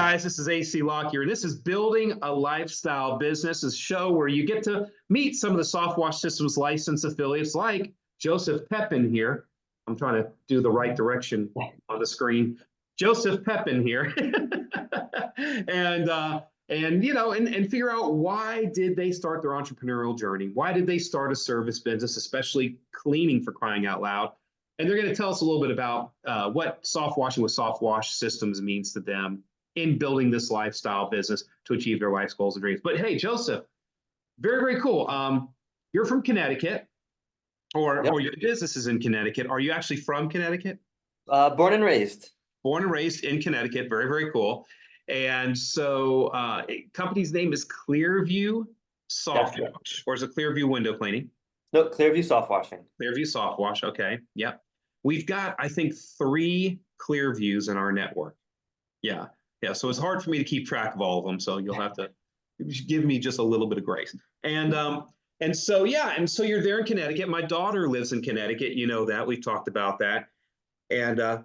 guys, this is AC Lockyer, and this is Building a Lifestyle Business, a show where you get to meet some of the Soft Wash Systems licensed affiliates like Joseph Pepin here. I'm trying to do the right direction on the screen. Joseph Pepin here. and figure out, why did they start their entrepreneurial journey? Why did they start a service business, especially cleaning, for crying out loud? And they're going to tell us a little bit about what soft washing with Soft Wash Systems means to them in building this lifestyle business to achieve their life's goals and dreams. But hey, Joseph, very, very cool. You're from Connecticut, or your business is in Connecticut. Are you actually from Connecticut? Born and raised. Born and raised in Connecticut. Very, very cool. And so company's name is Clearview Soft Wash, or is it Clearview Window Cleaning? No, Clearview Soft Washing. Clearview Soft Wash. Okay. Yep. We've got, I think, 3 Clearviews in our network. Yeah. Yeah. So it's hard for me to keep track of all of them. So you'll have to give me just a little bit of grace. And so you're there in Connecticut. My daughter lives in Connecticut. You know that. We've talked about that. And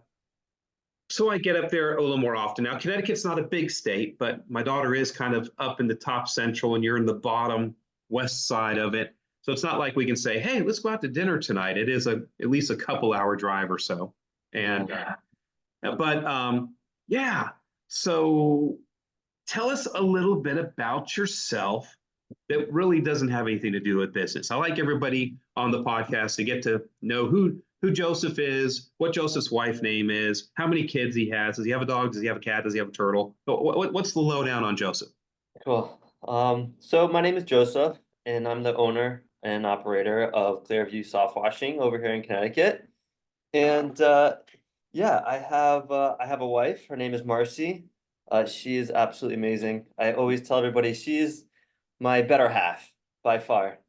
so I get up there a little more often. Now, Connecticut's not a big state, but my daughter is kind of up in the top central, and you're in the bottom west side of it. So it's not like we can say, hey, let's go out to dinner tonight. It is at least a couple-hour drive or so. And so tell us a little bit about yourself that really doesn't have anything to do with business. I like everybody on the podcast to get to know who Joseph is, what Joseph's wife's name is, how many kids he has. Does he have a dog? Does he have a cat? Does he have a turtle? What's the lowdown on Joseph? Cool. So my name is Joseph, and I'm the owner and operator of Clearview Soft Washing over here in Connecticut. And I have a wife. Her name is Marcy. She is absolutely amazing. I always tell everybody she's my better half by far.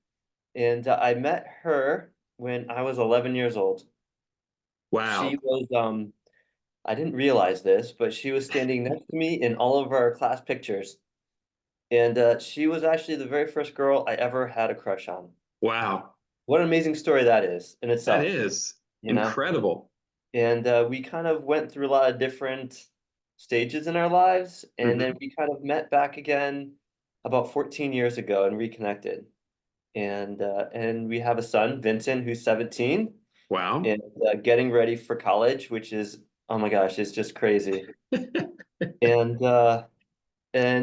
And I met her when I was 11 years old. Wow. She was, I didn't realize this, but she was standing next to me in all of our class pictures. And she was actually the very first girl I ever had a crush on. Wow. What an amazing story that is in itself. That is incredible. And we kind of went through a lot of different stages in our lives. And then we kind of met back again about 14 years ago and reconnected. And we have a son, Vincent, who's 17. Wow. And getting ready for college, which is, oh my gosh, it's just crazy. And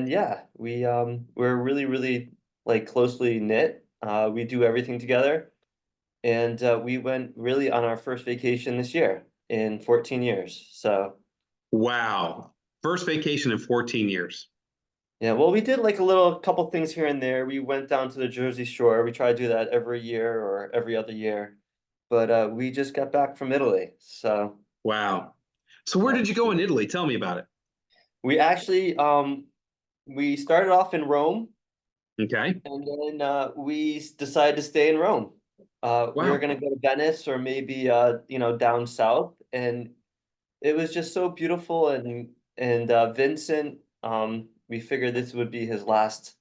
yeah, we're really, really like closely knit. We do everything together. And we went really on our first vacation this year in 14 years. So wow. First vacation in 14 years. Yeah, well, we did like a couple things here and there. We went down to the Jersey Shore. We try to do that every year or every other year. But we just got back from Italy. So wow. So where did you go in Italy? Tell me about it. We actually we started off in Rome. Okay. And then we decided to stay in Rome. Wow. We were going to go to Venice or maybe down south, and it was just so beautiful. And Vincent, we figured this would be his last.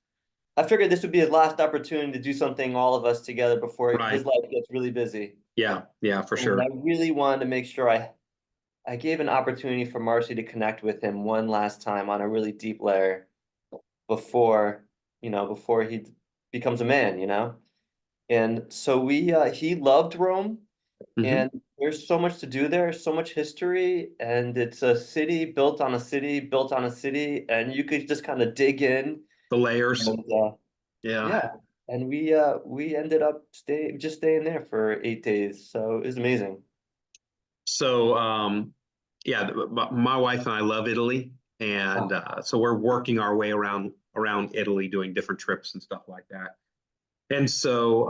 I figured this would be his last opportunity to do something all of us together before his life gets really busy. Yeah, for sure. And I really wanted to make sure I gave an opportunity for Marcy to connect with him one last time on a really deep layer before he becomes a man. And so he loved Rome, and there's so much to do there, so much history, and it's a city built on a city, built on a city, and you could just kind of dig in. The layers. And, and we ended up staying there for 8 days, so it was amazing. So my wife and I love Italy, and so we're working our way around Italy, doing different trips and stuff like that. And so,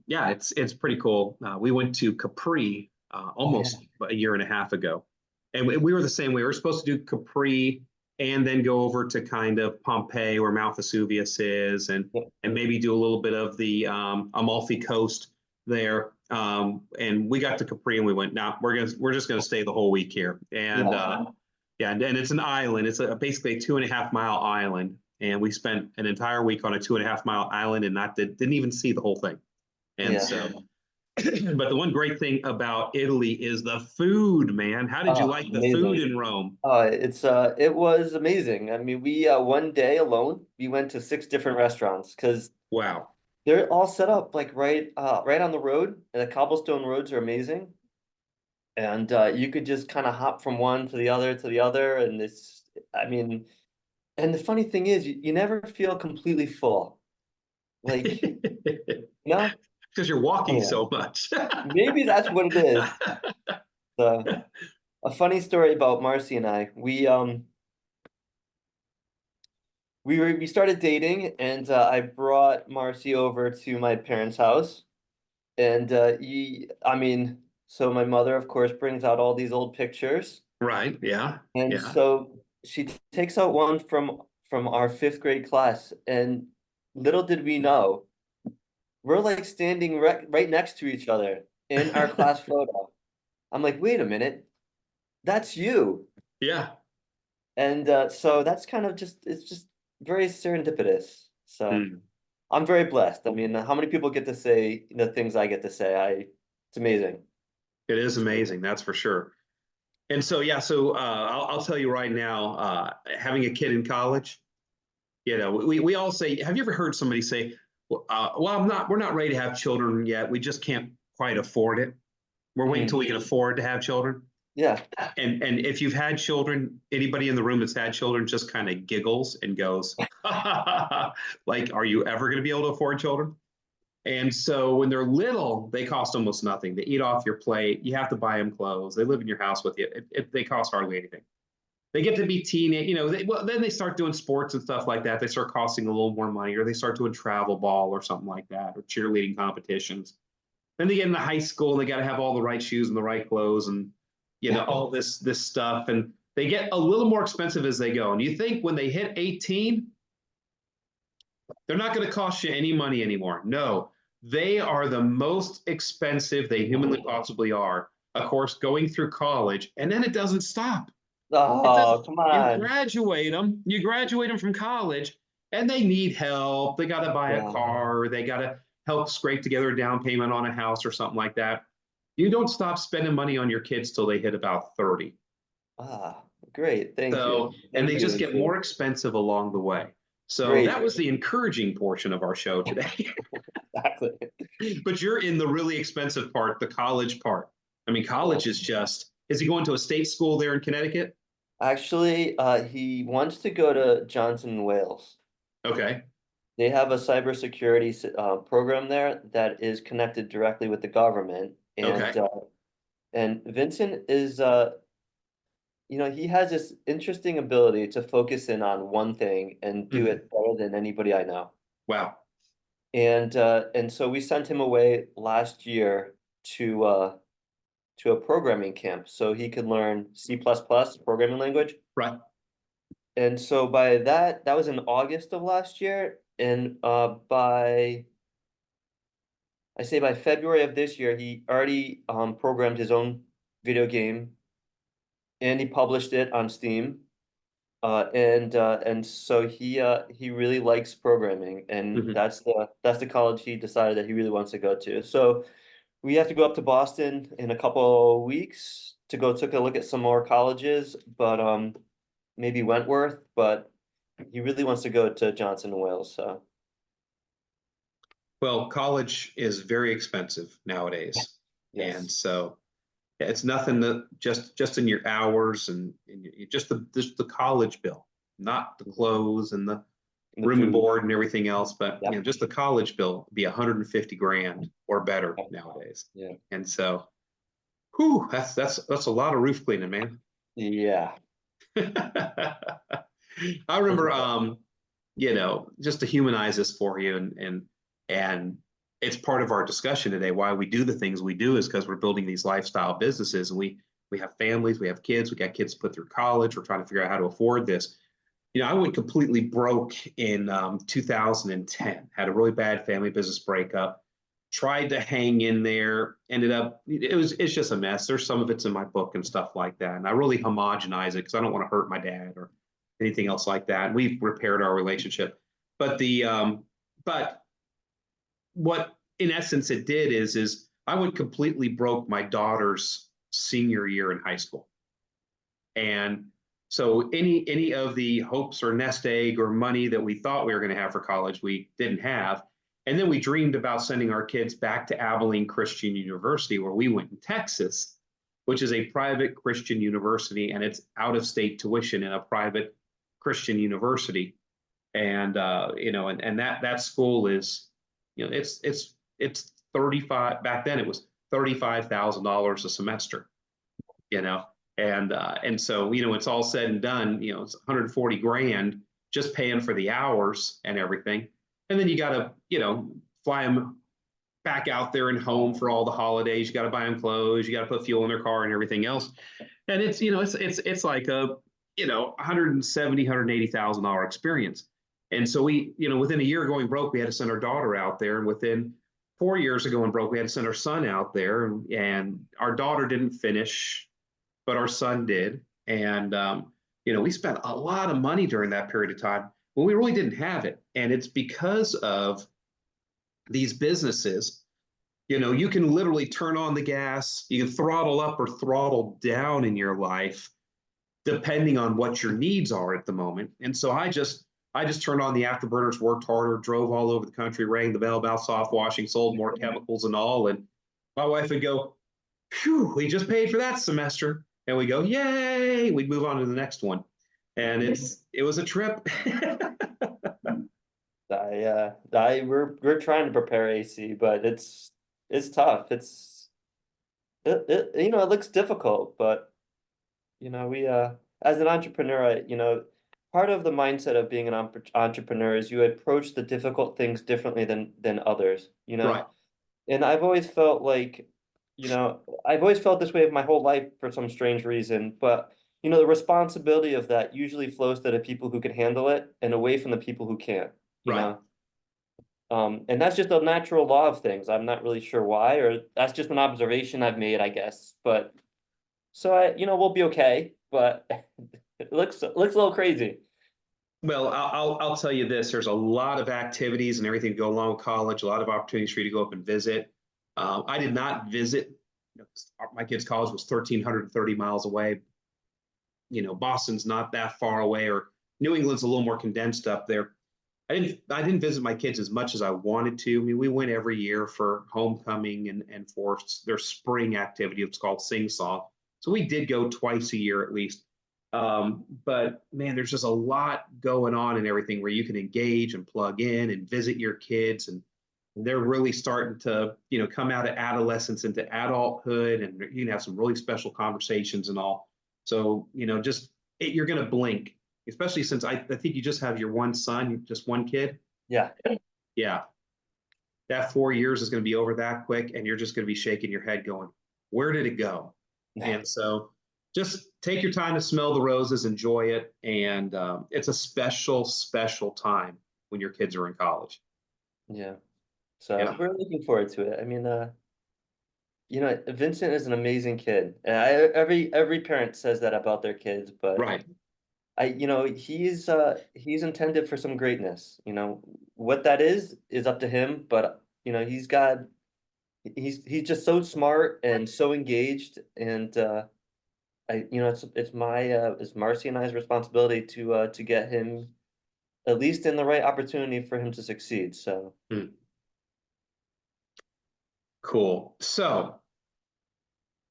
it's pretty cool. We went to Capri almost a year and a half ago. And we were the same way. We were supposed to do Capri and then go over to kind of Pompeii, where Mount Vesuvius is, and maybe do a little bit of the Amalfi Coast there. And we got to Capri and we went, we're just going to stay the whole week here. And and it's an island. It's basically a 2.5-mile island. And we spent an entire week on a 2.5-mile island and didn't even see the whole thing. And But the one great thing about Italy is the food, man. How did you like the food Amazing. in Rome? It was amazing. I mean, we one day alone, we went to 6 different restaurants because Wow. they're all set up like right on the road, and the cobblestone roads are amazing. And you could just kind of hop from one to the other, and I mean, and the funny thing is, you never feel completely full. Like, no, Because you're I walking don't know. so much. Maybe that's what it is. So, a funny story about Marcy and I. We started dating, and I brought Marcy over to my parents' house, and I mean, so my mother, of course, brings out all these old pictures, Right. Yeah. and Yeah. so she takes out one from our 5th grade class, and little did we know, we're like standing right next to each other in our class photo. I'm like, wait a minute, that's you. Yeah. And so that's kind of it's just very serendipitous. So Hmm. I'm very blessed. I mean, how many people get to say the things I get to say? It's amazing. It is It's amazing. amazing. That's for sure. And so, yeah, so I'll tell you right now, having a kid in college, we all say, have you ever heard somebody say, well, we're not ready to have children yet. We just can't quite afford it. We're waiting until Mhm. we can afford to have children. Yeah. And if you've had children, anybody in the room that's had children just kind of giggles and goes, like, are you ever going to be able to afford children? And so when they're little, they cost almost nothing. They eat off your plate. You have to buy them clothes. They live in your house with you. They cost hardly anything. They get to be teenage, well, then they start doing sports and stuff like that. They start costing a little more money, or they start doing travel ball or something like that, or cheerleading competitions. Then they get into high school and they got to have all the right shoes and the right clothes and all this stuff. And they get a little more expensive as they go. And you think when they hit 18, they're not going to cost you any money anymore. No, they are the most expensive they humanly possibly are. Of course, going through college, and then it doesn't stop. It doesn't. Oh, come on. You graduate them from college, and they need help. They got to buy a Yeah. car. They got to help scrape together a down payment on a house or something like that. You don't stop spending money on your kids till they hit about 30. Ah, great. Thank you. So, and Thank they you. just It's get more expensive along the way. So great. that was the encouraging portion of our show today. Exactly. But you're in the really expensive part, the college part. I mean, Yeah. college is he going to a state school there in Connecticut? Actually, he wants to go to Johnson and Wales. Okay. They have a cybersecurity program there that is connected directly with the government, Okay. and Vincent is he has this interesting ability to focus in on one thing and do Mhm. it better than anybody I know. Wow. And so we sent him away last year to a programming camp so he could learn C++, programming language. Right. And so that was in August of last year, and by February of this year, he already programmed his own video game, and he published it on Steam. And so he really likes programming, and Mhm. that's the college he decided that he really wants to go to. So we have to go up to Boston in a couple weeks to go take a look at some more colleges, but maybe Wentworth, but he really wants to go to Johnson and Wales. So Well, college is very expensive nowadays. And yes, so yeah, it's nothing that just in your hours and just the college bill, not the clothes and the and the room and food. board and everything else, but Yep. just the college bill would be 150 grand or better Yep. nowadays. Yeah. And so, whew, that's a lot of roof cleaning, man. Yeah. I That's remember, okay. just to humanize this for you, and it's part of our discussion today. Why we do the things we do is because we're building these lifestyle businesses, and we have families, we have kids, we got kids to put through college. We're trying to figure out how to afford this. I went completely broke in 2010. Had a really bad family business breakup. Tried to hang in there. Ended up it's just a mess. There's some of it's in my book and stuff like that, and I really homogenize it because I don't want to hurt my dad or anything else like that. We've repaired our relationship, but but what in essence it did is I went completely broke my daughter's senior year in high school. And so any of the hopes or nest egg or money that we thought we were going to have for college, we didn't have. And then we dreamed about sending our kids back to Abilene Christian University, where we went in Texas, which is a private Christian university, and it's out of state tuition in a private Christian university. And and that school is, it's 35, back then it was $35,000 a semester, you know. And so, it's all said and done, it's 140 grand just paying for the hours and everything. And then you got to, fly them back out there and home for all the holidays. You got to buy them clothes, you got to put fuel in their car and everything else. And it's like a, 170, $180,000 experience. And so we, within a year of going broke, we had to send our daughter out there. And within 4 years of going broke, we had to send our son out there. And our daughter didn't finish, but our son did. And, we spent a lot of money during that period of time when we really didn't have it. And it's because of these businesses. You can literally turn on the gas, you can throttle up or throttle down in your life, depending on what your needs are at the moment. And so I just turned on the afterburners, worked harder, drove all over the country, rang the bell about soft washing, sold more chemicals and all. And my wife would go, "Phew, we just paid for that semester." And we go, "Yay!" We'd move on to the next one. And it was a trip. We're trying to prepare AC, but it's tough. It looks difficult, but we as an entrepreneur, part of the mindset of being an entrepreneur is you approach the difficult things differently than others, Right. And I've always felt like, I've always felt this way my whole life for some strange reason, but the responsibility of that usually flows to the people who can handle it and away from the people who can't, you Right. know. And that's just a natural law of things. I'm not really sure why, or that's just an observation I've made, I guess. But so we'll be okay, but it looks a little crazy. Well, I'll tell you this: there's a lot of activities and everything to go along with college. A lot of opportunities for you to go up and visit. I did not visit. My kid's college was 1,330 miles away. Boston's not that far away, or New England's a little more condensed up there. I didn't visit my kids as much as I wanted to. I mean, we went every year for homecoming and for their spring activity. It's called Sing Song. So we did go twice a year at least. But man, there's just a lot going on and everything where you can engage and plug in and visit your kids, and they're really starting to, come out of adolescence into adulthood, and you can have some really special conversations and all. So, you're going to blink, especially since I think you just have your one son, just one kid. Yeah. Yeah. That 4 years is going to be over that quick, and you're just going to be shaking your head going, where did it go? And so just take your time to smell the roses, enjoy it. And it's a special, special time when your kids are in college. Yeah. So Yeah. we're looking forward to it. I mean, Vincent is an amazing kid. And every parent says that about their kids, but Right. he's intended for some greatness. What that is up to him, but he's just so smart and so engaged, and it's Marcy and I's responsibility to get him at least in the right opportunity for him to succeed. So Cool. So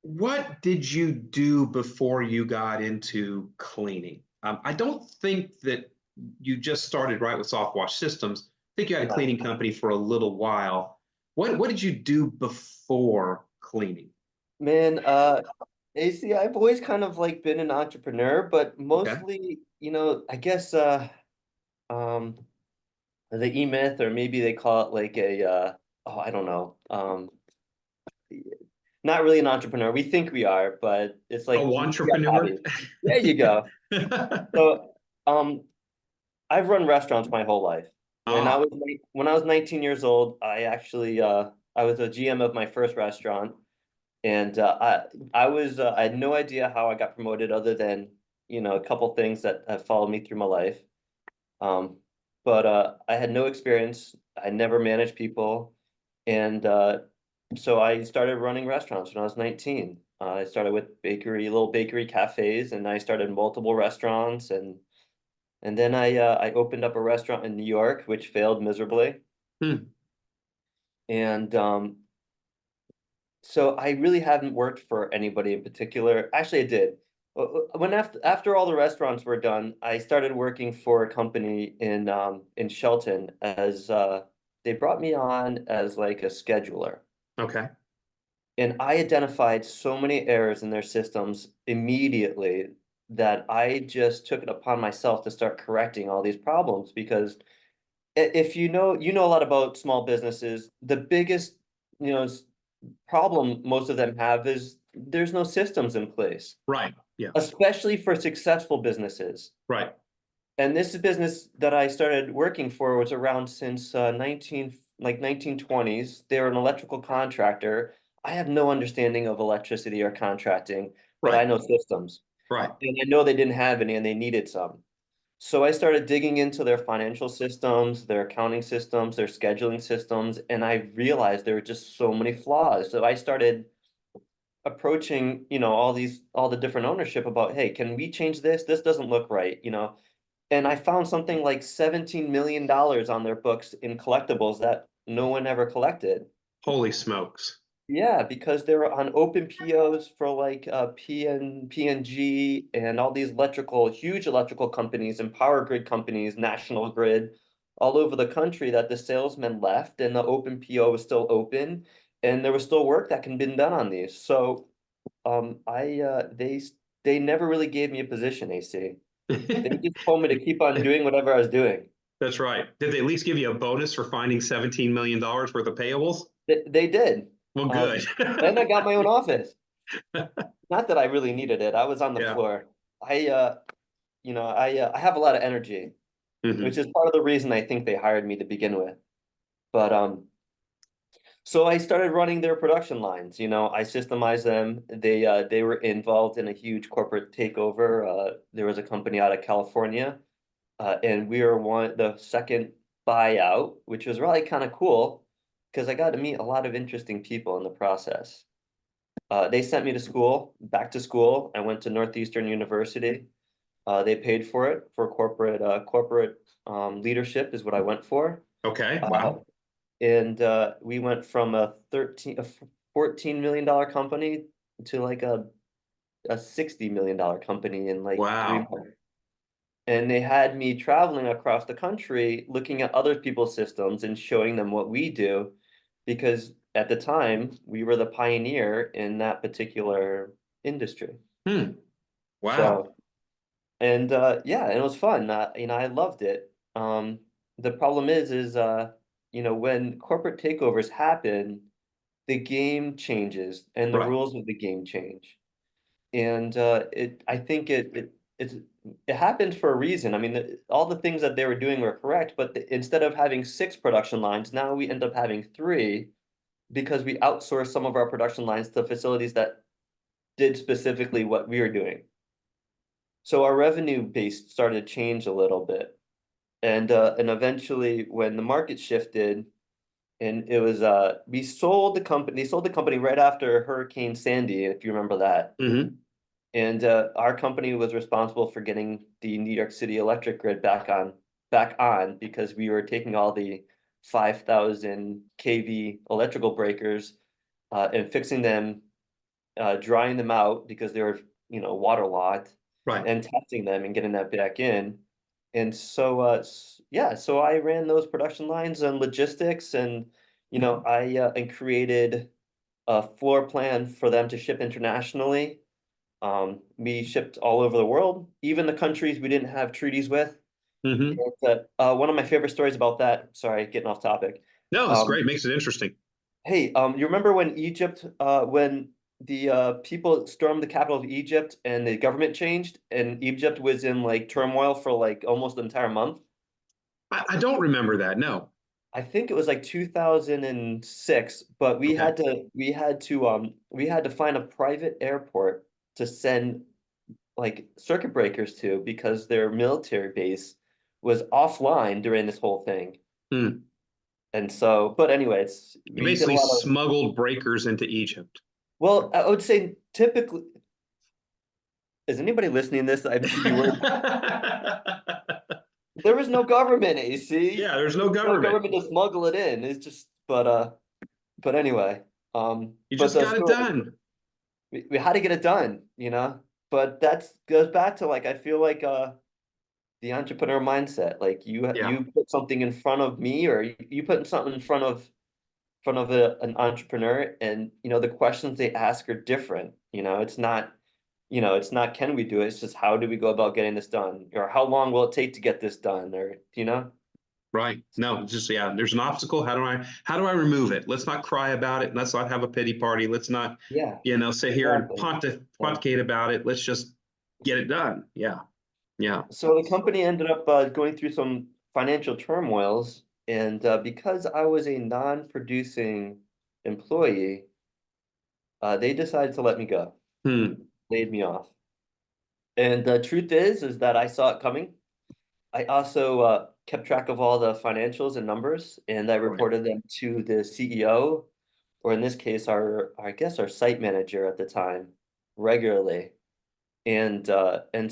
what did you do before you got into cleaning? I don't think that you just started right with soft wash systems. I think you had a cleaning company for a little while. What did you do before cleaning? man, AC, I've always kind of like been an entrepreneur, but Okay. mostly, I guess um the E-Myth, or maybe they call it like oh, I don't know. Not really an entrepreneur. We think we are, but it's like Oh, we have entrepreneur. hobbies. There you go. So I've run restaurants my whole life. Ah, When I was 19 years old, I actually I was a GM of my first restaurant, and I had no idea how I got promoted other than a couple things that have followed me through my life. Um, but I had no experience. I never managed people, and So I started running restaurants when I was 19. I started with little bakery cafes, and I started multiple restaurants, and then I opened up a restaurant in New York, which failed miserably. Hmm. And so I really haven't worked for anybody in particular. Actually, I did. When after all the restaurants were done, I started working for a company in Shelton as they brought me on as like a scheduler. Okay. And I identified so many errors in their systems immediately that I just took it upon myself to start correcting all these problems because if you know a lot about small businesses, the biggest, you know, problem most of them have is there's no systems in place, Right. Yeah. especially for successful businesses. Right. And this business that I started working for was around since 1920s. They're an electrical contractor. I have no understanding of electricity or contracting, but Right. I know systems. Right. And I know they didn't have any and they needed some. So I started digging into their financial systems, their accounting systems, their scheduling systems, and I realized there were just so many flaws. So I started approaching, all the different ownership about, hey, can we change this? This doesn't look right, And I found something like $17 million on their books in collectibles that no one ever collected. Holy smokes. Yeah, because they were on open POs for like PNG and all these huge electrical companies and power grid companies, National Grid, all over the country that the salesmen left and the open PO was still open and there was still work that can be done on these. So I they never really gave me a position, AC. They just told me to keep on doing whatever I was doing. That's right. Did they at least give you a bonus for finding $17 million worth of payables? They did. Well, Um, good. and I got my own office. Not that I really needed it. I was on the Yeah. floor. I I have a lot of energy, which Hmm. is part of the reason I think they hired me to begin with. But so I started running their production lines. I systemized them. They were involved in a huge corporate takeover. There was a company out of California, and we were the second buyout, which was really kind of cool because I got to meet a lot of interesting people in the process. They sent me to school, back to school. I went to Northeastern University. They paid for it for corporate leadership is what I went for. Okay. Uh, Wow. and we went from a $14 million company to like a $60 million company in like 3 months. Wow. And they had me traveling across the country, looking at other people's systems and showing them what we do, because at the time we were the pioneer in that particular industry. Hmm. Wow. So, and yeah, and it was fun. I loved it. The problem is when corporate takeovers happen, the game changes and the Right. rules of the game change. And I think it happened for a reason. I mean, all the things that they were doing were correct, but instead of having six production lines, now we end up having three because we outsourced some of our production lines to facilities that did specifically what we were doing. So our revenue base started to change a little bit. And eventually when the market shifted and it was they sold the company right after Hurricane Sandy, if you remember that. Hmm. And our company was responsible for getting the New York City electric grid back on because we were taking all the 5,000 kV electrical breakers and fixing them, drying them out because they were, waterlogged, Right. and testing them and getting that back in. And so, yeah, so I ran those production lines and logistics, and I and created a floor plan for them to ship internationally. We shipped all over the world, even the countries we didn't have treaties with. Hmm. And, one of my favorite stories about that, sorry, getting off topic. No, that's Um, great. Makes it interesting. hey, you remember when the people stormed the capital of Egypt and the government changed and Egypt was in like turmoil for like almost an entire month? I don't remember that. No. I think it was like 2006, but Okay. we had to find a private airport to send like circuit breakers to because their military base was offline during this whole thing. Hmm. And so, but anyways, You we did a basically lot of, smuggled breakers into Egypt. well, I would say typically, is anybody listening to this? I should be worried. There was no government, AC. Yeah, there's There no was no government. government to smuggle it in. It's just, but anyway, You but just the got it story, done. we had to get it done, you know. But that's goes back to like I feel like the entrepreneur mindset. Like Yeah, you put something in front of me, or you put something in front of an entrepreneur, and you know the questions they ask are different. You know, it's not, you know, it's not can we do it? It's just how do we go about getting this done, or how long will it take to get this done, or you know. right. No, it's just yeah, there's an obstacle. How do I remove it? Let's not cry about it. Let's not have a pity party. Let's not, Yeah, sit here and exactly. Yeah. pontificate about it. Let's just get it done. Yeah. Yeah. So the company ended up going through some financial turmoils, and because I was a non-producing employee, they decided to let me go, Hmm. laid me off. And the truth is that I saw it coming. I also kept track of all the financials and numbers, and I Right. reported them to the CEO, or in this case, I guess our site manager at the time, regularly. And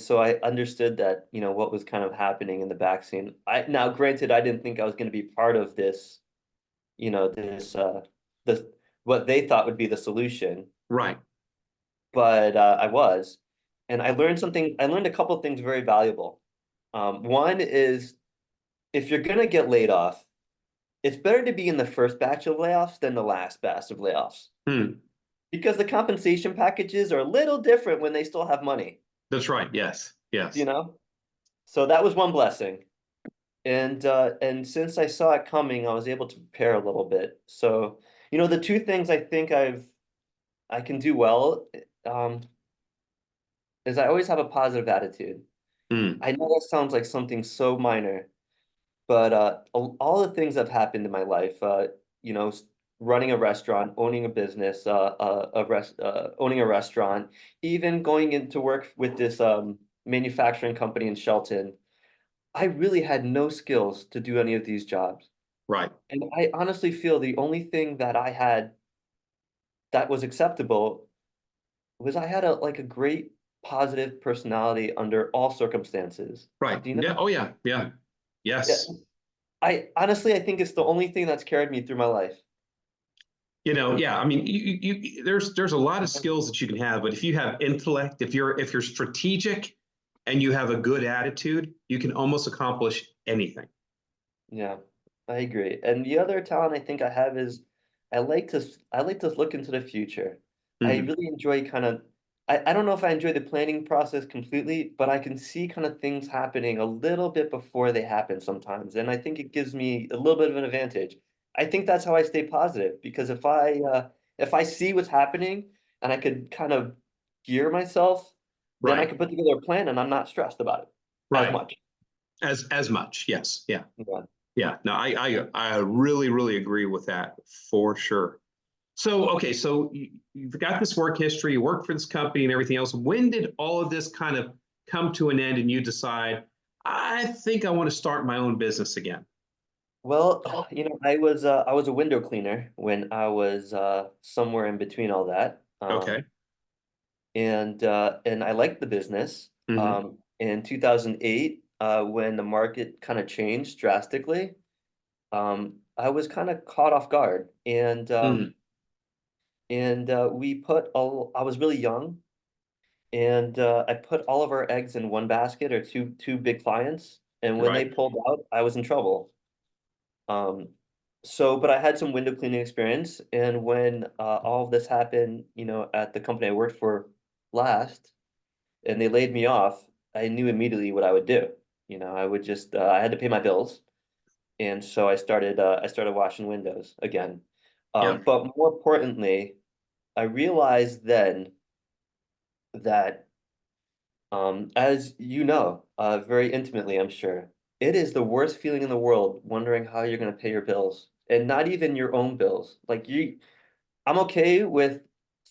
so I understood that, you know, what was kind of happening in the back scene. I now granted I didn't think I was going to be part of this, you know, this what they thought would be the solution, Right. but I was. And I learned a couple of things very valuable. One is if you're gonna get laid off, it's better to be in the first batch of layoffs than the last batch of layoffs. Hmm. Because the compensation packages are a little different when they still have money, That's right. Yes. you Yes. know? So that was one blessing. And since I saw it coming, I was able to prepare a little bit. So, you know, the two things I think I can do well, um, is I always have a positive attitude. Hmm. I know that sounds like something so minor, but all the things that have happened in my life, you know, running a restaurant, owning a business, owning a restaurant, even going into work with this manufacturing company in Shelton, I really had no skills to do any of these jobs. Right. And I honestly feel the only thing that I had that was acceptable was I had a great positive personality under all circumstances. Right. Do you Yeah. know? Oh yeah. Yeah. Yeah, Yes. I honestly I think it's the only thing that's carried me through my life. Yeah. I mean, there's a lot of skills that you can have, but if you have intellect, if you're strategic, and you have a good attitude, you can almost accomplish anything. Yeah, I agree. And the other talent I think I have is I like to look into the future. I Hmm. really enjoy kind of I don't know if I enjoy the planning process completely, but I can see kind of things happening a little bit before they happen sometimes. And I think it gives me a little bit of an advantage. I think that's how I stay positive because if I see what's happening and I could kind of gear myself, then I Right. can put together a plan and I'm not stressed about it as Right. much. As much. Yes. Yeah. Yeah. Yeah. No, I really agree with that for sure. So, okay, so you've got this work history, you work for this company and everything else. When did all of this kind of come to an end and you decide, I think I want to start my own business again? Well, you know, I was a window cleaner when I was somewhere in between all that. Okay. And I liked the business. Hmm. In 2008, when the market kind of changed drastically, I was kind of caught off guard. Hmm. We put all I was really young, and I put all of our eggs in one basket or two big clients, and when they Right. pulled out, I was in trouble. Um, but I had some window cleaning experience, and when all of this happened, you know, at the company I worked for last, and they laid me off, I knew immediately what I would do. You know, I would just I had to pay my bills, and so I started washing windows again. Yeah. But more importantly, I realized then that as you know, very intimately, I'm sure, it is the worst feeling in the world wondering how you're going to pay your bills and not even your own bills. I'm okay with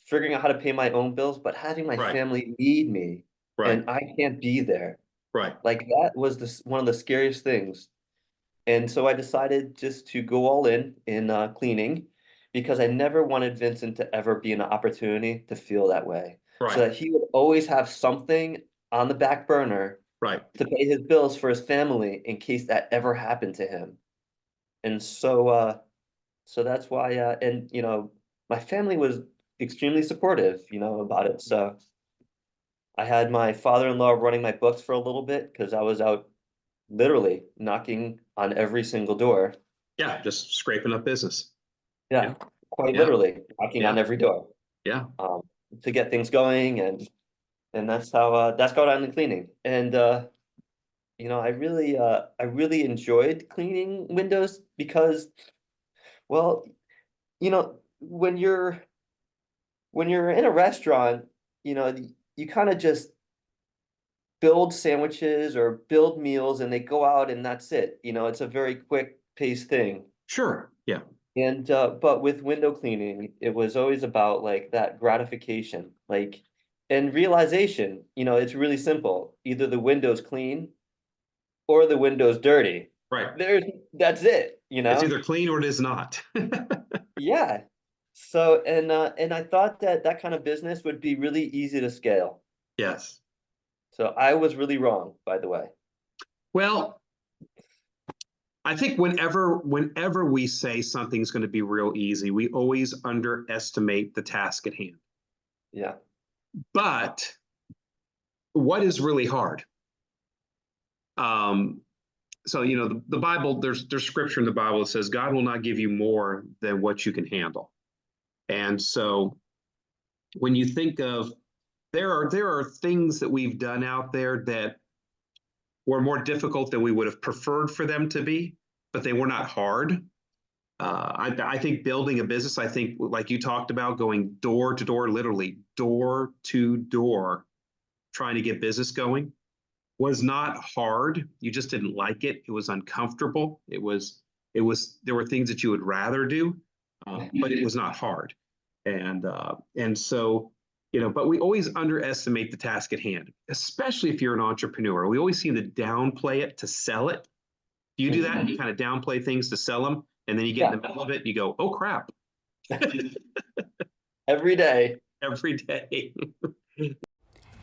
figuring out how to pay my own bills, but having my Right. family need me Right. and I can't be there. Right. Like that was one of the scariest things. And so I decided just to go all in cleaning because I never wanted Vincent to ever be an opportunity to feel that way. So Right. that he would always have something on the back burner Right. to pay his bills for his family in case that ever happened to him. And so that's why and my family was extremely supportive, about it. So I had my father-in-law running my books for a little bit because I was out literally knocking on every single door. Yeah. Just scraping up business. Yeah. Yeah, quite Yeah. literally knocking on Yeah. every door, Yeah. um, to get things going, and that's how I ended cleaning. And I really enjoyed cleaning windows because, well, when you're in a restaurant, you kind of just build sandwiches or build meals and they go out and that's it. It's a very quick paced thing. Sure. Yeah. And but with window cleaning, it was always about like that gratification, like and realization, it's really simple. Either the window's clean or the window's dirty. Right. That's it. It's either clean or it is not. Yeah. So and I thought that that kind of business would be really easy to scale. Yes. So I was really wrong, by the way. Well, I think whenever we say something's going to be real easy, we always underestimate the task at hand. Yeah. But what is really hard? Um, so the Bible, there's scripture in the Bible that says God will not give you more than what you can handle. And so when you think of there are things that we've done out there that were more difficult than we would have preferred for them to be, but they were not hard. I think building a business, I think like you talked about, going door to door, literally door to door, trying to get business going was not hard. You just didn't like it. It was uncomfortable. There were things that you would rather do, but it was not hard. And so, but we always underestimate the task at hand, especially if you're an entrepreneur. We always seem to downplay it to sell it. You do that, you kind of downplay things to sell them, and then you get in Yeah. the middle of it and you go, oh crap, Every day. every day.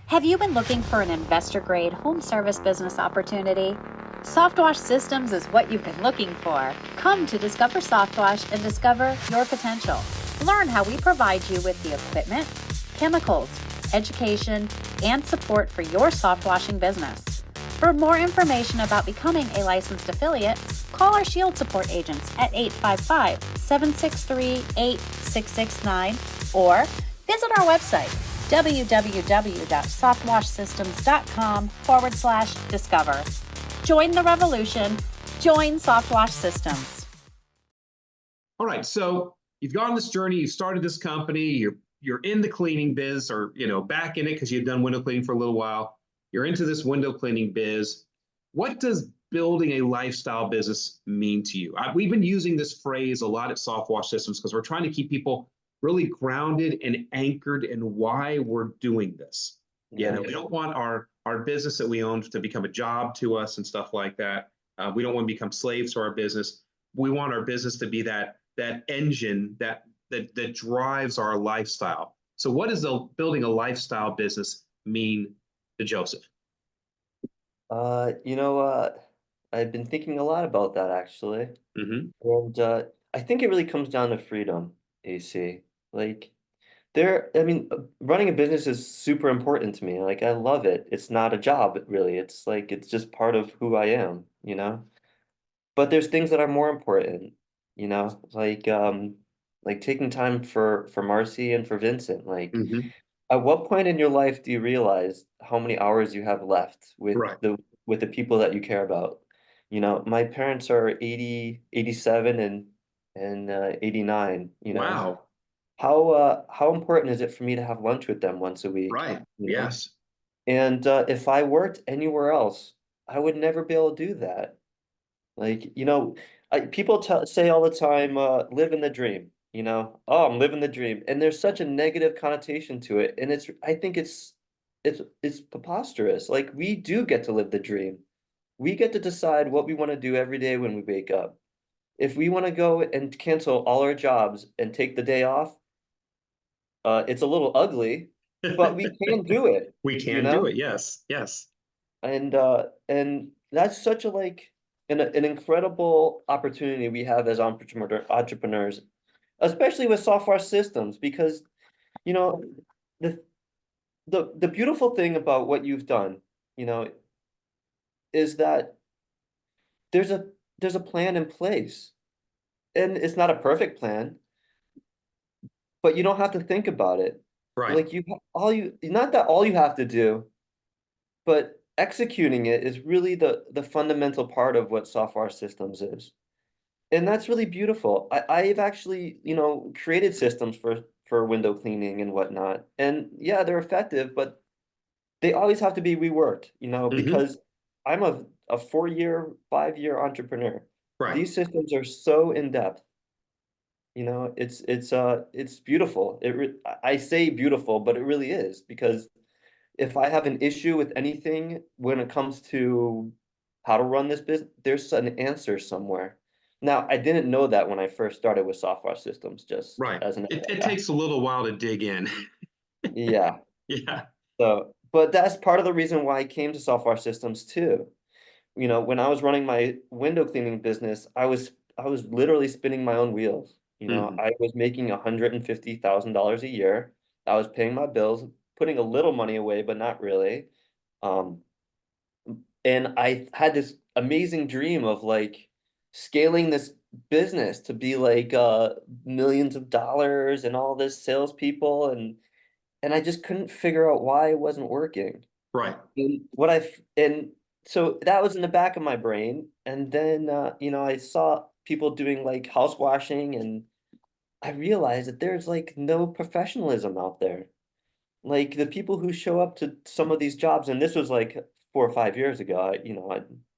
Have you been looking for an investor-grade home service business opportunity? Softwash Systems is what you've been looking for. Come to Discover Softwash and discover your potential. Learn how we provide you with the equipment, chemicals, education, and support for your soft washing business. For more information about becoming a licensed affiliate, call our Shield support agents at 855-763-8669 or visit our website www.softwashsystems.com/discover. Join the revolution. Join Softwash Systems. All right, so you've gone this journey, you started this company, you're in the cleaning biz, or back in it because you've done window cleaning for a little while. You're into this window cleaning biz. What does building a lifestyle business mean to you? We've been using this phrase a lot at Softwash Systems because we're trying to keep people really grounded and anchored in why we're doing this. Yeah. We don't want our business that we own to become a job to us and stuff like that. We don't want to become slaves to our business. We want our business to be that engine that drives our lifestyle. So what does building a lifestyle business mean to Joseph? I've been thinking a lot about that actually. Mm-hmm. And I think it really comes down to freedom, AC. Like running a business is super important to me. Like I love it. It's not a job, really. It's like it's just part of who I am. But there's things that are more important, like taking time for Marcy and for Vincent. Like Mm-hmm. at what point in your life do you realize how many hours you have left with Right. the people that you care about? My parents are 80, 87 and 89. Wow. How important is it for me to have lunch with them once a week? Right. You know? Yes. And if I worked anywhere else, I would never be able to do that. Like, people say all the time, live in the dream, oh, I'm living the dream. And there's such a negative connotation to it. And I think it's preposterous. Like we do get to live the dream. we get to decide what we want to do every day when we wake up. If we want to go and cancel all our jobs and take the day off, it's a little ugly, but we can do it, We you can do know? it. Yes. Yes. And that's such a like an incredible opportunity we have as entrepreneurs, especially with software systems, because you know the the beautiful thing about what you've done, you know, is that there's a there's a plan in place. And it's not a perfect plan, but you don't have to think about it. Right. Like all you not that all you have to do, but executing it is really the fundamental part of what software systems is. And that's really beautiful. I've actually, created systems for window cleaning and whatnot. And yeah, they're effective, but they always have to be reworked, Hmm. because I'm a 4-year, 5-year entrepreneur. Right. These systems are so in depth. It's beautiful. I say beautiful, but it really is, because if I have an issue with anything when it comes to how to run this business, there's an answer somewhere. Now, I didn't know that when I first started with software systems, just Right. as an It FYI. takes a little while to dig in. Yeah. Yeah. But that's part of the reason why I came to software systems too. When I was running my window cleaning business, I was literally spinning my own wheels. Hmm. I was making $150,000 a year. I was paying my bills, putting a little money away, but not really. Um, and I had this amazing dream of like scaling this business to be like millions of dollars and all this salespeople, and I just couldn't figure out why it wasn't working. Right. And so that was in the back of my brain. And then, I saw people doing like house washing, and I realized that there's like no professionalism out there. Like the people who show up to some of these jobs, and this was like 4 or 5 years ago,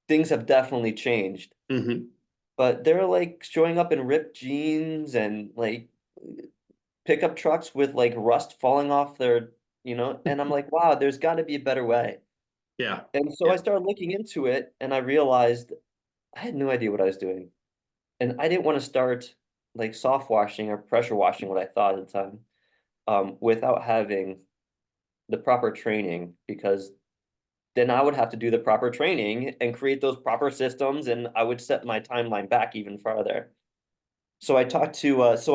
things have definitely changed, Hmm. but they're like showing up in ripped jeans and like pickup trucks with like rust falling off and I'm like, wow, there's got to be a better way. Yeah. And so I Yeah. started looking into it, and I realized I had no idea what I was doing. And I didn't want to start like soft washing or pressure washing, what I thought at the time, without having the proper training, because then I would have to do the proper training and create those proper systems, and I would set my timeline back even farther. So I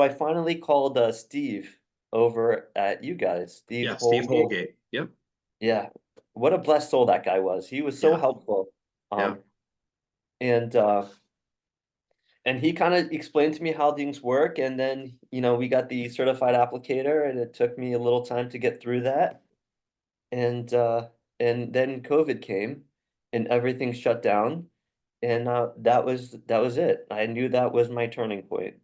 finally called Steve over at you guys, Steve Yeah. Steve Holgate. Holgate. Yep. Yeah, what a blessed soul that guy was. He was so Yeah. helpful. Yeah. Um, and uh, and he kind of explained to me how things work, and then we got the certified applicator, and it took me a little time to get through that. And then COVID came, and everything shut down, and that was it. I knew that was my turning point. Mm.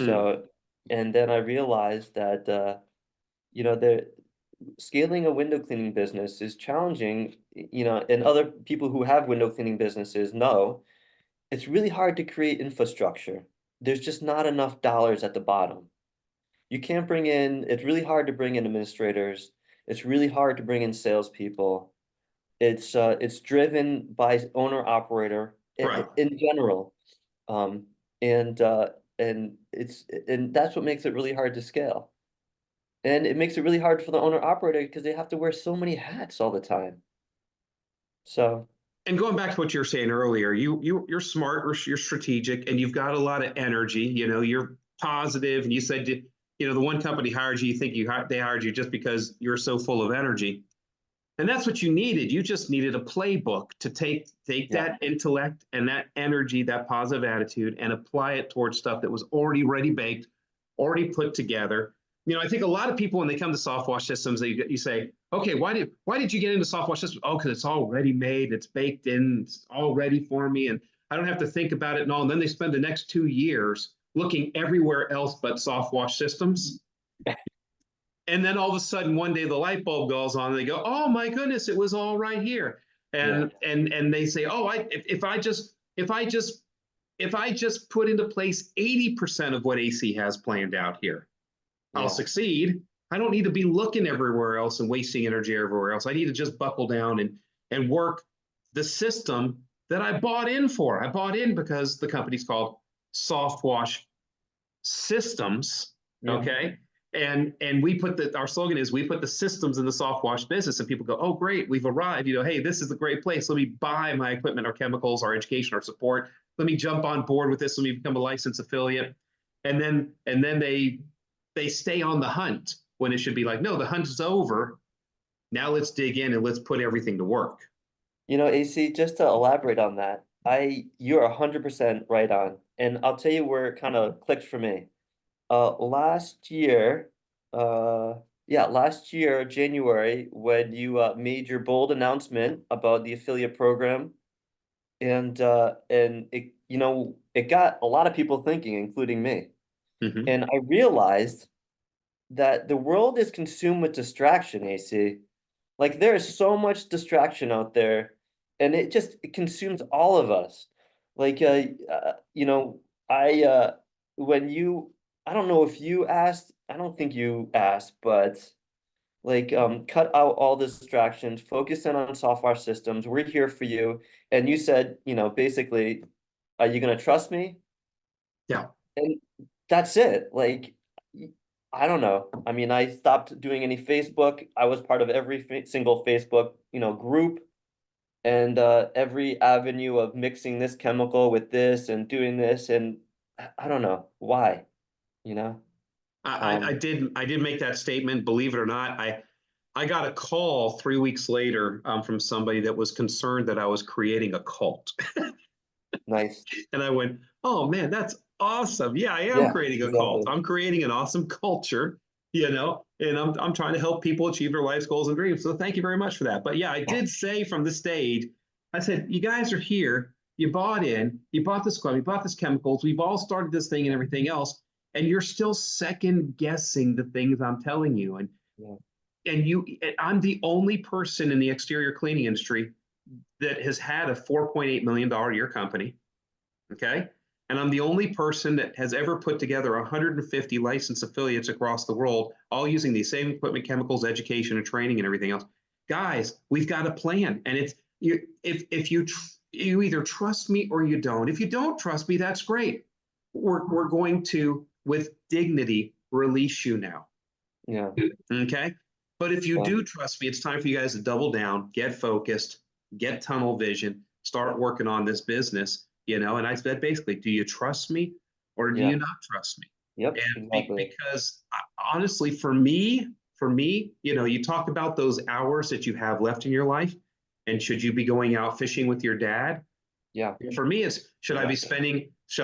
So, and then I realized that the scaling a window cleaning business is challenging, and other people who have window cleaning businesses know it's really hard to create infrastructure. There's just not enough dollars at the bottom. It's really hard to bring in administrators. It's really hard to bring in salespeople. It's driven by owner operator Right. in general. Um, and and that's what makes it really hard to scale. And it makes it really hard for the owner operator because they have to wear so many hats all the time. So And going back to what you were saying earlier, you're smart, or you're strategic, and you've got a lot of energy. You're positive, and you said, the one company hired you, you think they hired you just because you're so full of energy. And that's what you needed. You just needed a playbook to take yeah, that intellect and that energy, that positive attitude, and apply it towards stuff that was already ready baked, already put together. I think a lot of people, when they come to soft wash systems, you say, okay, why did you get into soft wash systems? Oh, because it's all ready made, it's baked in, it's all ready for me, and I don't have to think about it and all. And then they spend the next 2 years looking everywhere else but soft wash systems. And then all of a sudden, one day the light bulb goes on, and they go, "Oh my goodness, it was all right here." yeah, And they say, "Oh, if I just put into place 80% of what AC has planned out here, I'll yeah, succeed. I don't need to be looking everywhere else and wasting energy everywhere else. I need to just buckle down and work the system that I bought in for. I bought in because the company's called Soft Wash Systems. Yeah. Okay. And we put our slogan is we put the systems in the soft wash business, and people go, oh, great, we've arrived. Hey, this is a great place. Let me buy my equipment, our chemicals, our education, our support. Let me jump on board with this. Let me become a licensed affiliate. And then they stay on the hunt when it should be like, no, the hunt is over. Now let's dig in and let's put everything to work. AC, just to elaborate on that, you're 100% right on. And I'll tell you where it kind of clicked for me. Last year, last year, January, when you made your bold announcement about the affiliate program, and it, it got a lot of people thinking, including me. Mm-hmm. And I realized that the world is consumed with distraction, AC. Like there is so much distraction out there, and it consumes all of us. Like I when you I don't know if you asked, I don't think you asked, but like cut out all the distractions, focus in on software systems. We're here for you. And you said, basically, are you gonna trust me? Yeah. And that's it. Like I don't know. I mean, I stopped doing any Facebook. I was part of every single Facebook, group, and every avenue of mixing this chemical with this and doing this, and I don't know why, you know. I did make that statement. Believe it or not, I got a call 3 weeks later from somebody that was concerned that I was creating a cult. Nice. And I went, oh man, that's awesome. Yeah, I am Yeah, creating a cult. exactly. I'm creating an awesome culture, and I'm trying to help people achieve their life's goals and dreams. So thank you very much for that. But yeah, I did say from the stage, I said, you guys are here. You bought in, you bought this club, you bought this chemicals. We've all started this thing and everything else. And you're still second guessing the things I'm telling you. Yeah. And I'm the only person in the exterior cleaning industry that has had a $4.8 million a year company. Okay. And I'm the only person that has ever put together 150 licensed affiliates across the world, all using the same equipment, chemicals, education, and training and everything else. Guys, we've got a plan. And it's if you either trust me or you don't. If you don't trust me, that's great. We're going to, with dignity, release you now. Yeah. Okay. But if you Fine. do trust me, it's time for you guys to double down, get focused, get tunnel vision, start working on this business, And I said, basically, do you trust me or do Yeah. you not trust me? Yep. And Exactly. because honestly, for me, you talk about those hours that you have left in your life, and should you be going out fishing with your dad? Yeah. For me, it's should I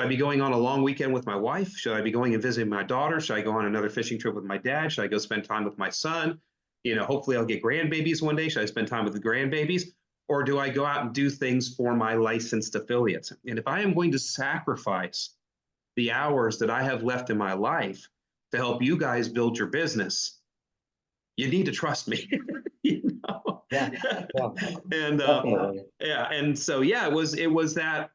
be going on a long weekend with my wife? Should I be going and visiting my daughter? Should I go on another fishing trip with my dad? Should I go spend time with my son? Hopefully I'll get grandbabies one day. Should I spend time with the grandbabies? Or do I go out and do things for my licensed affiliates? And if I am going to sacrifice the hours that I have left in my life to help you guys build your business, you need to trust me. Yeah. Yeah. And Definitely. and so it was that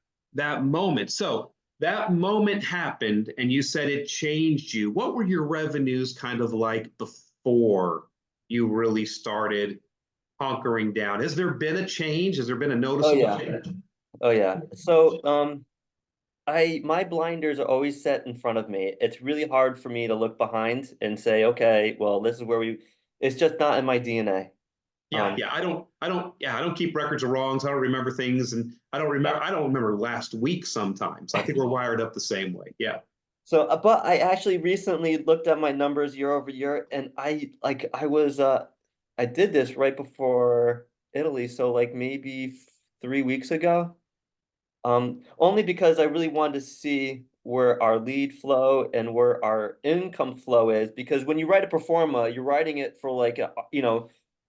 moment. So that moment happened, and you said it changed you. What were your revenues kind of like before you really started hunkering down? Has there been a change? Has there been a Oh noticeable yeah. change? Oh yeah. So my blinders are always set in front of me. It's really hard for me to look behind and say, okay, well, this is where it's just not in my DNA. Yeah. I don't keep records of wrongs. I don't remember things, and I don't remember last week sometimes. I think we're wired up the same way. Yeah. So, but I actually recently looked at my numbers year over year, and I did this right before Italy, so like maybe 3 weeks ago. Only because I really wanted to see where our lead flow and where our income flow is, because when you write a pro forma, you're writing it for like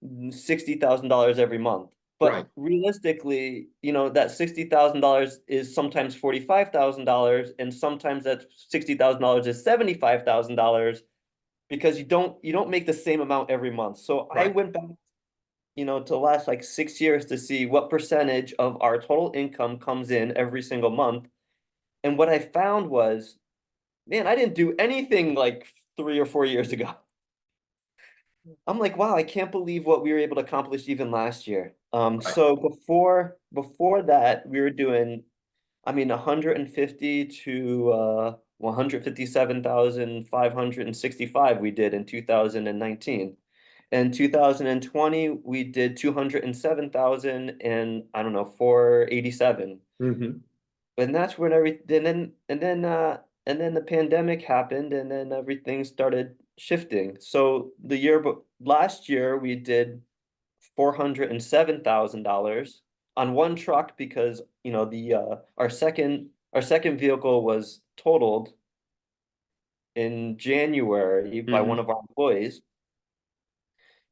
$60,000 every month. Right. But realistically, that $60,000 is sometimes $45,000, and sometimes that $60,000 is $75,000 because you don't make the same amount every month. So I Right. went back, to the last like 6 years to see what percentage of our total income comes in every single month. And what I found was, man, I didn't do anything like 3 or 4 years ago. I'm like, wow, I can't believe what we were able to accomplish even last year. Right. So before that, we were doing, I mean, 150 to 157,565 we did in 2019. In 2020, we did 207,000 and I don't know, 487. Hmm. And that's when and then the pandemic happened and then everything started shifting. So but last year we did $407,000 on one truck because the our second vehicle was totaled in January by Hmm. one of our employees.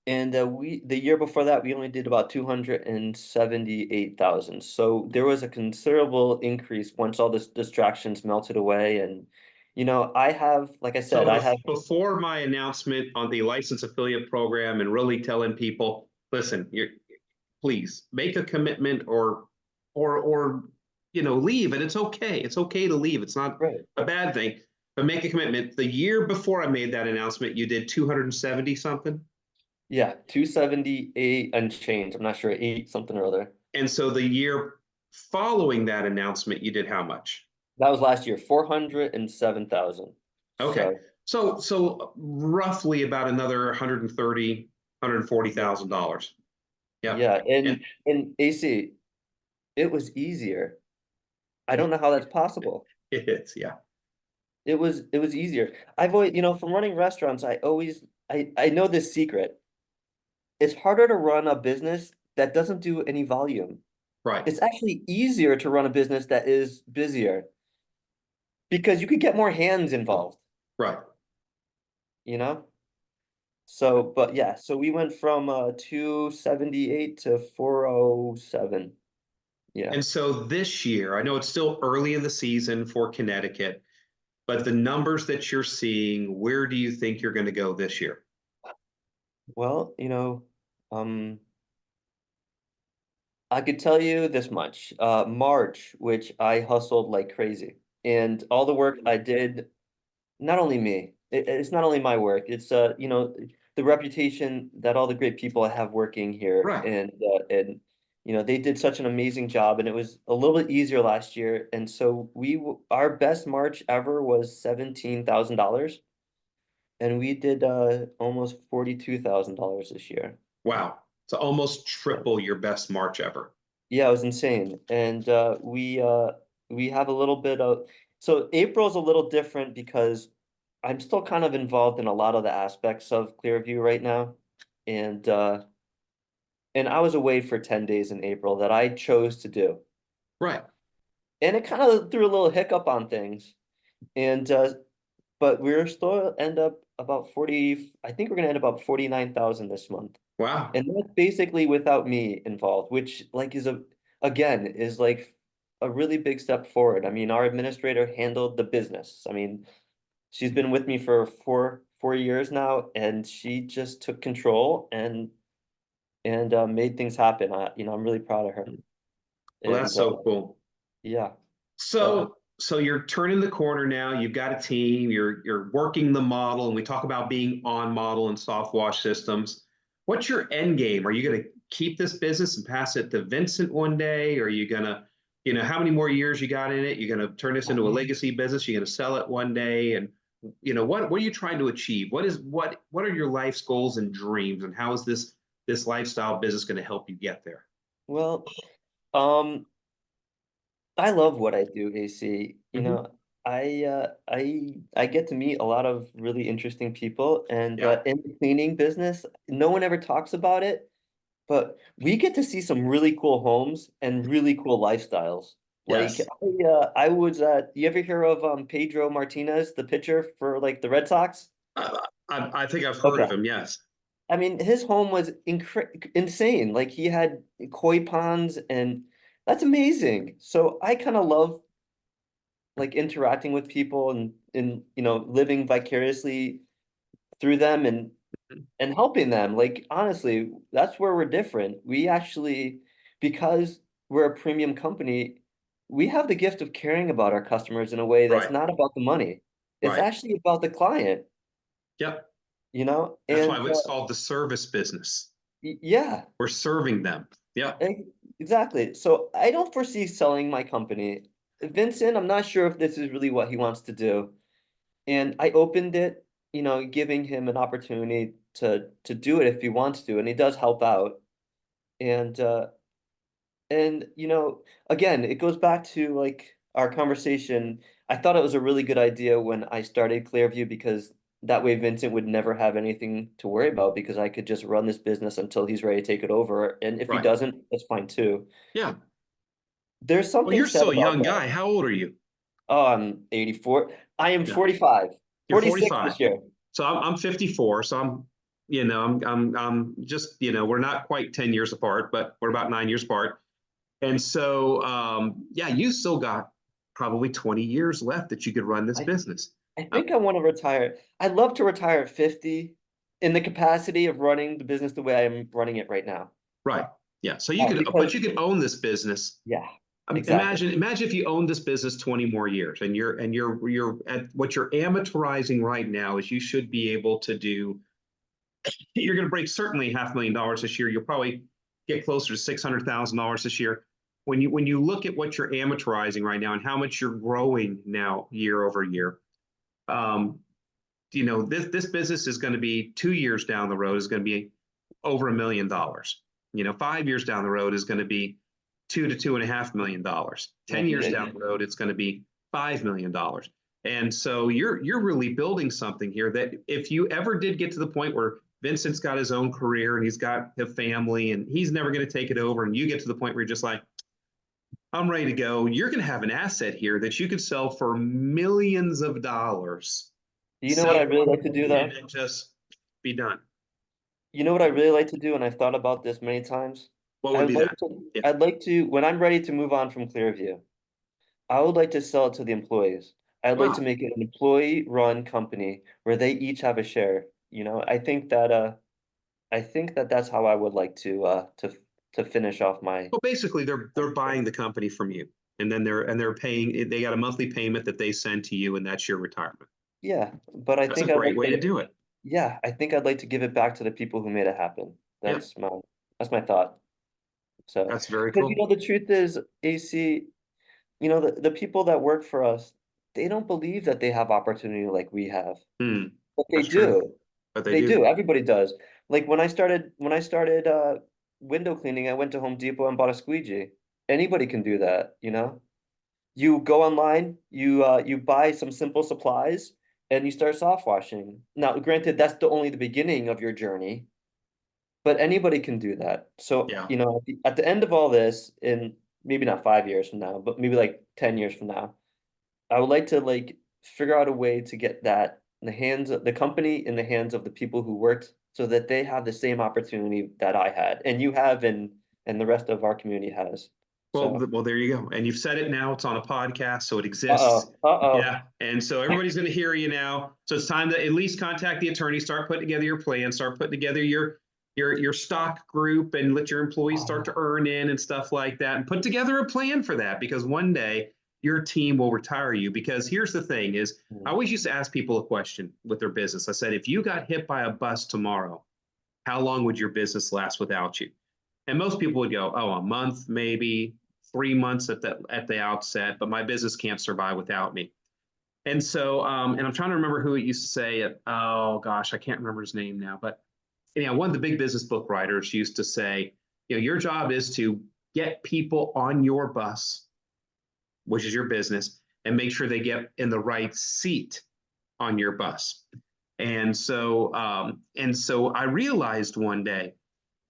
And the year before that we only did about 278,000. So there was a considerable increase once all this distractions melted away. And I have, like I said, So I have before my announcement on the license affiliate program and really telling people, listen, please make a commitment or leave, and it's okay. It's okay to leave. It's not right. a bad thing, but make a commitment. The year before I made that announcement, you did 270 something. Yeah, 278 and change. I'm not sure, eight something or other. And so the year following that announcement, you did how much? That was last year, 407,000. Okay. So So roughly about another 130, yeah, $140,000. Yeah. yeah, And and AC, it was easier. I don't know how that's possible. it is, yeah. It was easier. I've always, from running restaurants, I know this secret. It's harder to run a business that doesn't do any volume. Right. It's actually easier to run a business that is busier because you could get more hands involved, Right. you know? So, but yeah, so we went from 278 to 407. Yeah. And so this year, I know it's still early in the season for Connecticut, but the numbers that you're seeing, where do you think you're going to go this year? Well, um, I could tell you this much. March, which I hustled like crazy, and all the work I did, not only me, it's not only my work, it's the reputation that all the great people I have working here, Right. and they did such an amazing job, and it was a little bit easier last year, and so our best March ever was $17,000, and we did almost $42,000 this year. Wow. So almost Yeah. triple your best March ever. Yeah, it was insane. And we have a little bit of so April's a little different because I'm still kind of involved in a lot of the aspects of Clearview right now. And and I was away for 10 days in April that I chose to do. Right. And it kind of threw a little hiccup on things. And but we're still end up about 40, I think we're gonna end up about 49,000 this month. Wow. And that's basically without me involved, which like is like a really big step forward. I mean, our administrator handled the business. I mean, she's been with me for four years now, and she just took control and made things happen. I'm really proud of her. Well, that's And so cool. yeah, so So you're turning the corner now. You've got a team. You're working the model, and we talk about being on model and soft wash systems. What's your end game? Are you going to keep this business and pass it to Vincent one day? Or are you going to, how many more years you got in it? You're going to turn this into a legacy business. You're going to sell it one day, and what are you trying to achieve? What are your life's goals and dreams, and how is this lifestyle business going to help you get there? well, um, I love what I do, AC. Hmm. I get to meet a lot of really interesting people, and Yeah. in the cleaning business, no one ever talks about it, but we get to see some really cool homes and really cool lifestyles. Like Yes. I was you ever hear of Pedro Martinez, the pitcher for like the Red Sox? I think I've heard Okay. of him. Yes. I mean, his home was insane. Like he had koi ponds and that's amazing. So I kind of love like interacting with people and living vicariously through them and helping them. Like honestly, that's where we're different. We actually, because we're a premium company, we have the gift of caring about our customers in a way that's Right. not about the money. It's Right. actually about the client. Yep. you know, That's and why it's called the service business. yeah, We're serving them. Yeah. exactly. So I don't foresee selling my company. Vincent, I'm not sure if this is really what he wants to do. And I opened it, you know, giving him an opportunity to do it if he wants to, and he does help out. And you know, again, it goes back to like our conversation. I thought it was a really good idea when I started Clearview because that way Vincent would never have anything to worry about because I could just run this business until he's ready to take it over. And if he Right. doesn't, that's fine too. Yeah. There's Well, something you're said still a about young that. guy. How old are you? Oh, I'm 84. I am Yeah. 45. You're 46 45. this year. So I'm 54. So I'm just, we're not quite 10 years apart, but we're about 9 years apart. And so, yeah, you still got probably 20 years left that you could run this I business. I think I want to retire. I'd love to retire at 50 in the capacity of running the business the way I'm running it right now. Right. Yeah. So you could, Because but you could own this business. yeah, exactly. Imagine if you owned this business 20 more years and you're at what you're amateurizing right now is you should be able to do, you're going to break certainly $500,000 this year. You'll probably get closer to $600,000 this year. When you look at what you're amateurizing right now and how much you're growing now year over year, um, this business is going to be 2 years down the road is going to be over $1 million. 5 years down the road is going to be $2 to $2.5 million. 10 years down the road, it's going to be $5 million. And so you're really building something here that if you ever did get to the point where Vincent's got his own career and he's got a family and he's never going to take it over, and you get to the point where you're just like, I'm ready to go, you're going to have an asset here that you could sell for millions of dollars. You know what I really like to do though? And just be done. You know what I really like to do, and I've thought about this many times? What would be that? Yeah. I'd like to, when I'm ready to move on from Clearview, I would like to sell it to the employees. I'd like to Wow. make it an employee-run company where they each have a share. You know, I think that that's how I would like to finish off my. Well, basically, they're buying the company from you, and then they're paying. They got a monthly payment that they send to you, and that's your retirement. Yeah, but I That's a think I'd great like way to to. do it. Yeah, I think I'd like to give it back to the people who made it happen. Yeah, That's my thought. So, that's very because you cool. know, the truth is, AC, you know, the people that work for us, they don't believe that they have opportunity like we have. Hmm, But they that's true, do. but they They do. do. Everybody does. Like when I started window cleaning, I went to Home Depot and bought a squeegee. Anybody can do that, you know? You go online, you buy some simple supplies, and you start soft washing. Now, granted, that's only the beginning of your journey, but anybody can do that. So, Yeah. you know, at the end of all this, in maybe not 5 years from now, but maybe like 10 years from now, I would like to like figure out a way to get that in the hands of the company, in the hands of the people who worked, so that they have the same opportunity that I had, and you have, and the rest of our community has. Well, So, there you go. And you've said it now. It's on a podcast, so it exists. uh-oh, uh-oh. Yeah. And so everybody's going to hear you now. So it's time to at least contact the attorney, start putting together your plan, start putting together your stock group, and let your employees start to earn in and stuff like that, and put together a plan for that, because one day your team will retire you. Because here's the thing is, I always used to ask people a question with their business. I said, if you got hit by a bus tomorrow, how long would your business last without you? And most people would go, oh, a month, maybe 3 months at the outset, but my business can't survive without me. And so, and I'm trying to remember who it used to say it. Oh gosh, I can't remember his name now. But one of the big business book writers used to say, your job is to get people on your bus, which is your business, and make sure they get in the right seat on your bus. And so I realized one day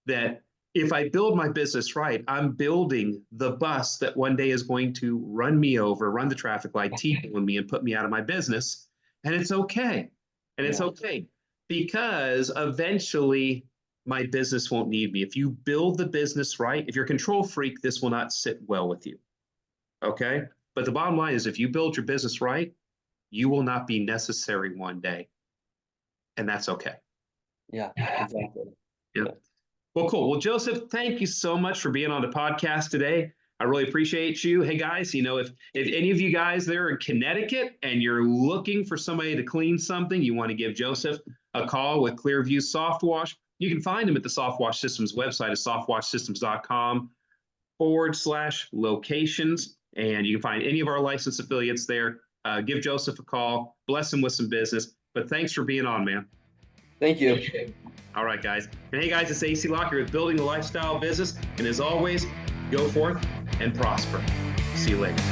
that if I build my business right, I'm building the bus that one day is going to run me over, run the traffic light, T-bone me, and put me out of my business. And it's okay. And it's okay because eventually my business won't need me. If you build the business right, if you're a control freak, this will not sit well with you. Okay. But the bottom line is, if you build your business right, you will not be necessary one day. And that's okay. Yeah, exactly. Yeah. Well, cool. Well, Joseph, thank you so much for being on the podcast today. I really appreciate you. Hey, guys, if any of you guys there in Connecticut and you're looking for somebody to clean something, you want to give Joseph a call with Clearview Soft Wash. You can find them at the Soft Wash Systems website at softwashsystems.com/locations. And you can find any of our licensed affiliates there. Give Joseph a call, bless him with some business. But thanks for being on, man. Thank you. All right, guys. And hey, guys, it's AC Lockyer with Building a Lifestyle Business. And as always, go forth and prosper. See you later.